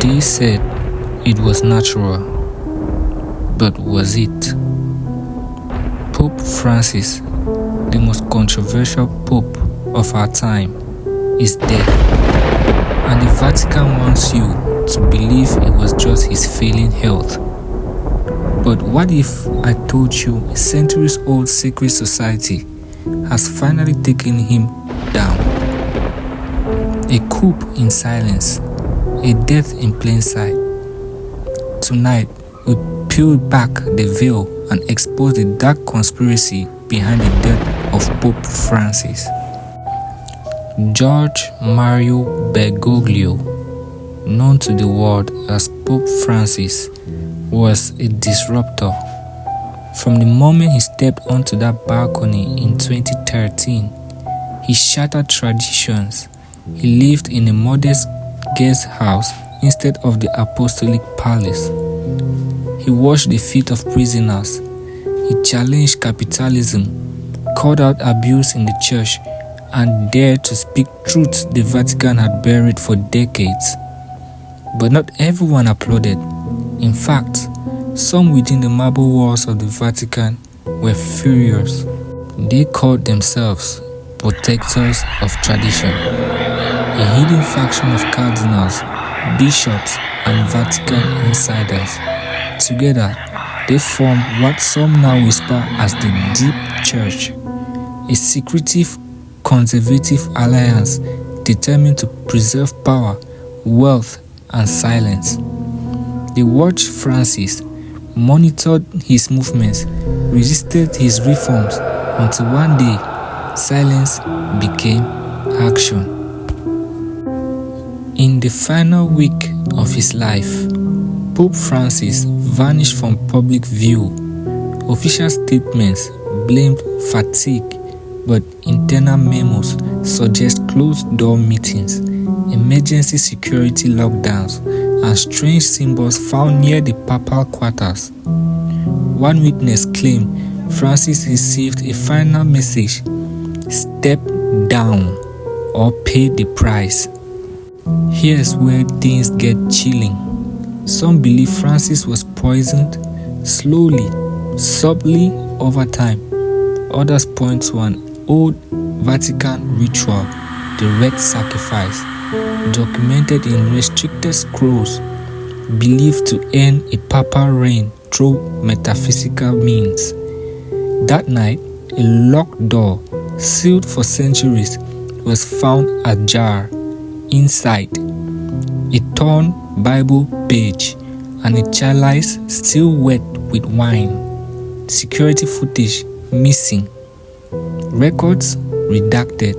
They said it was natural, but was it? Pope Francis, the most controversial pope of our time, is dead, and the Vatican wants you to believe it was just his failing health. But what if I told you a centuries-old secret society has finally taken him down? A coup in silence, a death in plain sight. Tonight, we peel back the veil and expose the dark conspiracy behind the death of Pope Francis. George Mario Bergoglio, known to the world as Pope Francis, was a disruptor. From the moment he stepped onto that balcony in 2013, he shattered traditions. He lived in a modest guest house instead of the apostolic palace. He washed the feet of prisoners. He challenged capitalism, called out abuse in the church, and dared to speak truths the Vatican had buried for decades. But not everyone applauded. In fact, some within the marble walls of the Vatican were furious. They called themselves protectors of tradition, a hidden faction of cardinals, bishops, and Vatican insiders. Together, they formed what some now whisper as the Deep Church, a secretive, conservative alliance determined to preserve power, wealth, and silence. They watched Francis, monitored his movements, resisted his reforms until one day, silence became action. In the final week of his life, Pope Francis vanished from public view. Official statements blamed fatigue, but internal memos suggest closed-door meetings, emergency security lockdowns, and strange symbols found near the papal quarters. One witness claimed Francis received a final message: step down or pay the price. Here's where things get chilling. Some believe Francis was poisoned slowly, subtly over time. Others point to an old Vatican ritual, the red sacrifice, documented in restricted scrolls, believed to end a papal reign through metaphysical means. That night, a locked door, sealed for centuries, was found ajar. Inside, a torn Bible page and a chalice still wet with wine. Security footage missing. Records redacted.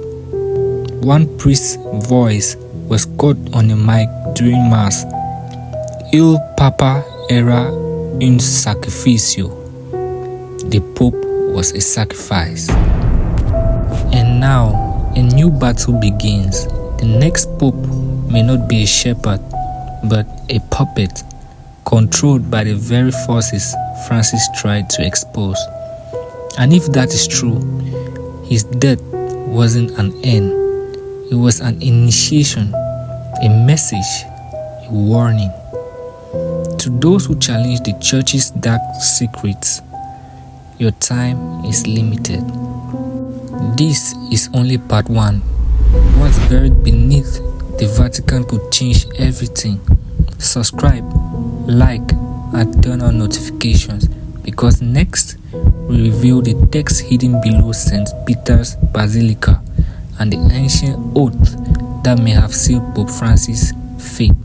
One priest's voice was caught on a mic during Mass. Il Papa era un sacrificio. The Pope was a sacrifice. And now, a new battle begins. The next Pope may not be a shepherd, but a puppet, controlled by the very forces Francis tried to expose. And if that is true, his death wasn't an end. It was an initiation, a message, a warning. To those who challenge the church's dark secrets, your time is limited. This is only part 1. What's buried beneath the Vatican could change everything. Subscribe, like, and turn on notifications, because next we reveal the text hidden below St. Peter's Basilica and the ancient oath that may have sealed Pope Francis' fate.